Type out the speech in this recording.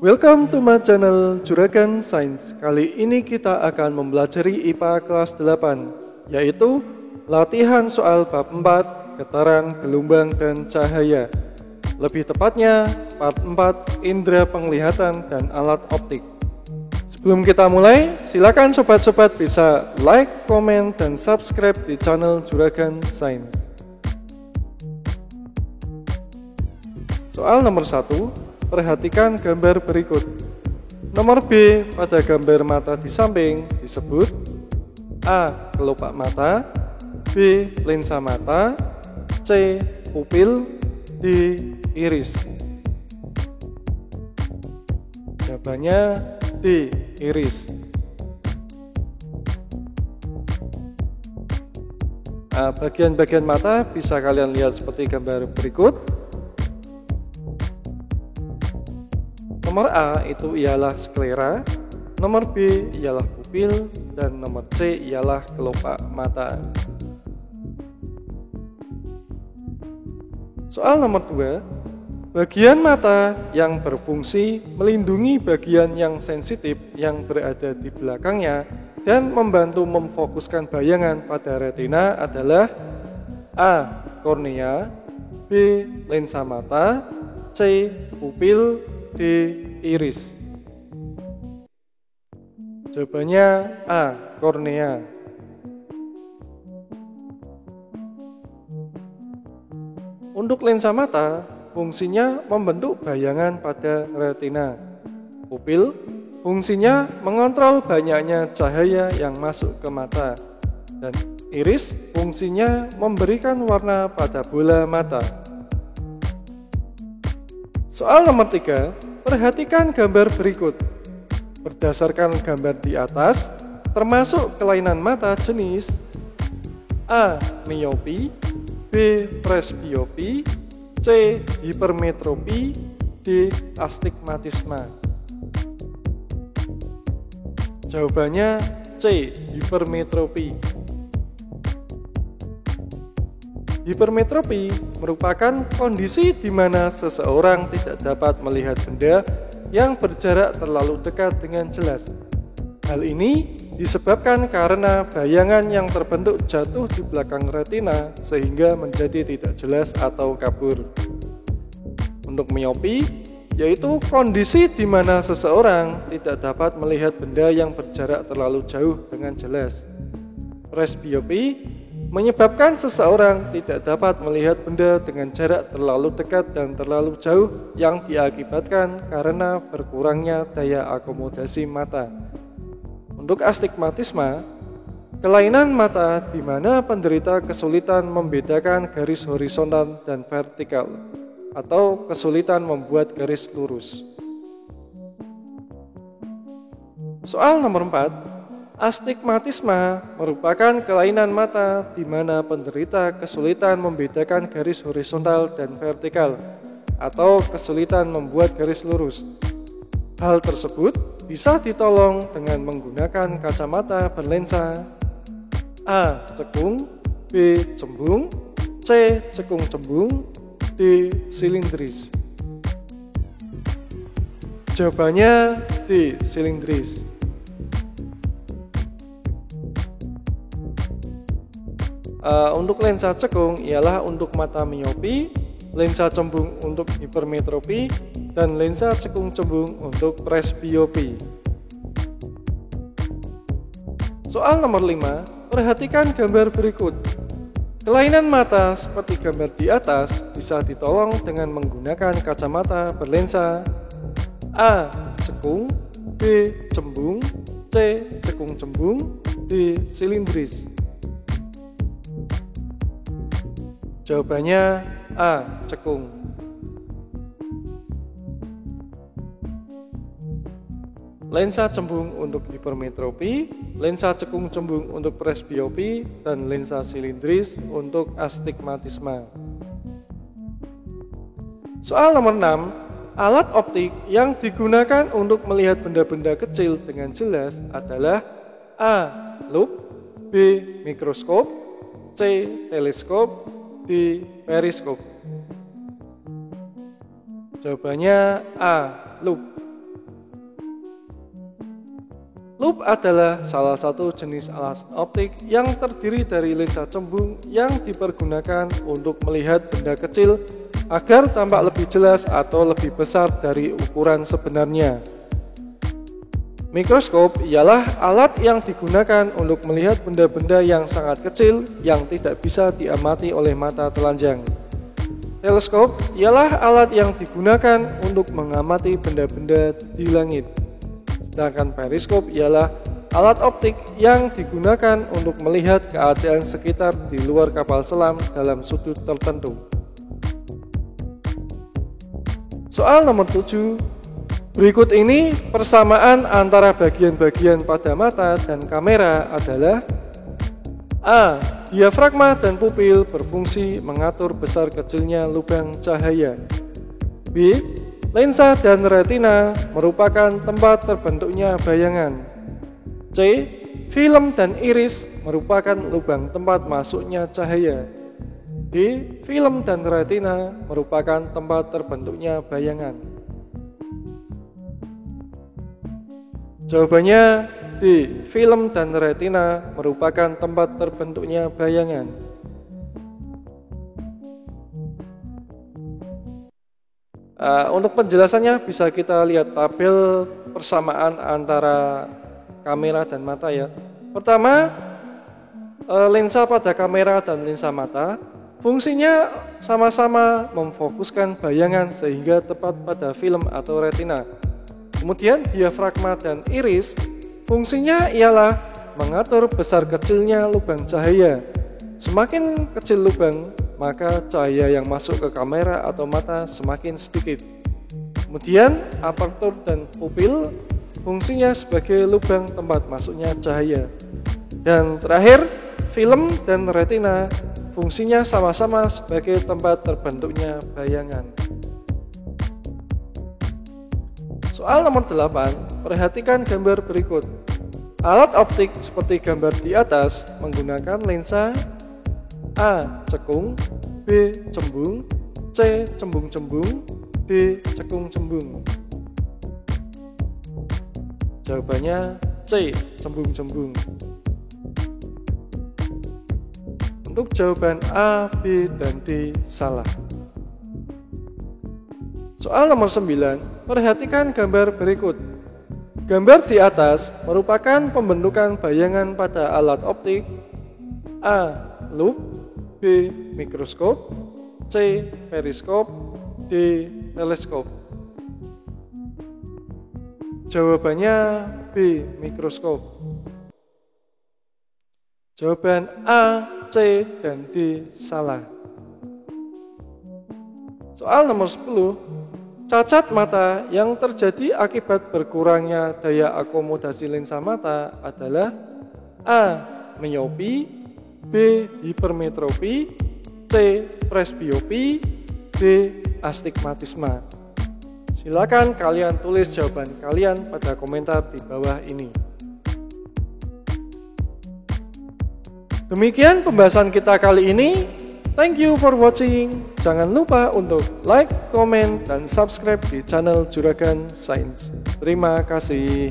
Welcome to my channel Juragan Science. Kali ini kita akan mempelajari IPA kelas 8, yaitu latihan soal bab 4, getaran, gelombang, dan cahaya. Lebih tepatnya, part 4, indera penglihatan dan alat optik. Sebelum kita mulai, silakan sobat-sobat bisa like, komen, dan subscribe di channel Juragan Science. Soal nomor 1. Perhatikan gambar berikut. Nomor B, pada gambar mata di samping disebut A. Kelopak mata, B. Lensa mata, C. Pupil, D. Iris. Jawabannya D. Iris. Bagian-bagian mata bisa kalian lihat seperti gambar berikut. Nomor A itu ialah sklera, nomor B ialah pupil, dan nomor C ialah kelopak mata. Soal nomor 2, bagian mata yang berfungsi melindungi bagian yang sensitif yang berada di belakangnya dan membantu memfokuskan bayangan pada retina adalah A. Kornea, B. Lensa mata, C. Pupil, D. Iris. Jawabannya A. Kornea. Untuk lensa mata, fungsinya membentuk bayangan pada retina. Pupil, fungsinya mengontrol banyaknya cahaya yang masuk ke mata. Dan iris, fungsinya memberikan warna pada bola mata. Soal nomor 3, perhatikan gambar berikut. Berdasarkan gambar di atas, termasuk kelainan mata jenis A. Miopi, B. Presbiopi, C. Hipermetropi, D. Astigmatisme. Jawabannya C. Hipermetropi. Hipermetropi merupakan kondisi di mana seseorang tidak dapat melihat benda yang berjarak terlalu dekat dengan jelas. Hal ini disebabkan karena bayangan yang terbentuk jatuh di belakang retina sehingga menjadi tidak jelas atau kabur. Untuk miopi, yaitu kondisi di mana seseorang tidak dapat melihat benda yang berjarak terlalu jauh dengan jelas. Presbiopi menyebabkan seseorang tidak dapat melihat benda dengan jarak terlalu dekat dan terlalu jauh yang diakibatkan karena berkurangnya daya akomodasi mata. Untuk astigmatisme, kelainan mata di mana penderita kesulitan membedakan garis horizontal dan vertikal atau kesulitan membuat garis lurus. Soal nomor 4. Astigmatisme merupakan kelainan mata di mana penderita kesulitan membedakan garis horizontal dan vertikal atau kesulitan membuat garis lurus. Hal tersebut bisa ditolong dengan menggunakan kacamata berlensa A. Cekung, B. Cembung, C. Cekung cembung, D. Silindris. Jawabannya D. Silindris. Untuk lensa cekung ialah untuk mata miopi, lensa cembung untuk hipermetropi, dan lensa cekung cembung untuk presbiopi. Soal nomor 5, perhatikan gambar berikut. Kelainan mata seperti gambar di atas bisa ditolong dengan menggunakan kacamata berlensa A. Cekung, B. Cembung, C. Cekung cembung, D. Silindris. Jawabannya A. Cekung. Lensa cembung untuk hipermetropi, lensa cekung cembung untuk presbiopi, dan lensa silindris untuk astigmatisme. Soal nomor 6, alat optik yang digunakan untuk melihat benda-benda kecil dengan jelas adalah A. Lup, B. Mikroskop, C. Teleskop, D. Periskop. Jawabannya A. Lup. Loop adalah salah satu jenis alat optik yang terdiri dari lensa cembung yang dipergunakan untuk melihat benda kecil agar tampak lebih jelas atau lebih besar dari ukuran sebenarnya. Mikroskop ialah alat yang digunakan untuk melihat benda-benda yang sangat kecil yang tidak bisa diamati oleh mata telanjang. Teleskop ialah alat yang digunakan untuk mengamati benda-benda di langit. Sedangkan periskop ialah alat optik yang digunakan untuk melihat keadaan sekitar di luar kapal selam dalam sudut tertentu. Soal nomor 7. Berikut ini persamaan antara bagian-bagian pada mata dan kamera adalah: A. Diafragma dan pupil berfungsi mengatur besar kecilnya lubang cahaya. B. Lensa dan retina merupakan tempat terbentuknya bayangan. C. Film dan iris merupakan lubang tempat masuknya cahaya. D. Film dan retina merupakan tempat terbentuknya bayangan. Jawabannya D. Film dan retina merupakan tempat terbentuknya bayangan. Untuk penjelasannya bisa kita lihat tabel persamaan antara kamera dan mata ya. Pertama, lensa pada kamera dan lensa mata fungsinya sama-sama memfokuskan bayangan sehingga tepat pada film atau retina. Kemudian diafragma dan iris fungsinya ialah mengatur besar kecilnya lubang cahaya. Semakin kecil lubang, maka cahaya yang masuk ke kamera atau mata semakin sedikit. Kemudian apertur dan pupil fungsinya sebagai lubang tempat masuknya cahaya. Dan terakhir, film dan retina fungsinya sama-sama sebagai tempat terbentuknya bayangan. Soal nomor 8, perhatikan gambar berikut. Alat optik seperti gambar di atas menggunakan lensa A. Cekung, B. Cembung, C. Cembung-cembung, D. Cekung-cembung. Jawabannya C. Cembung-cembung. Untuk jawaban A, B, dan D salah. Soal nomor 9, perhatikan gambar berikut. Gambar di atas merupakan pembentukan bayangan pada alat optik A. Loop, B. Mikroskop, C. Periskop, D. Teleskop. Jawabannya B. Mikroskop. Jawaban A, C, dan D salah. Soal nomor 10, cacat mata yang terjadi akibat berkurangnya daya akomodasi lensa mata adalah A. Miopi, B. Hipermetropi, C. Presbiopi, D. Astigmatisme. Silakan kalian tulis jawaban kalian pada komentar di bawah ini. Demikian pembahasan kita kali ini. Thank you for watching. Jangan lupa untuk like, komen, dan subscribe di channel Juragan Sains. Terima kasih.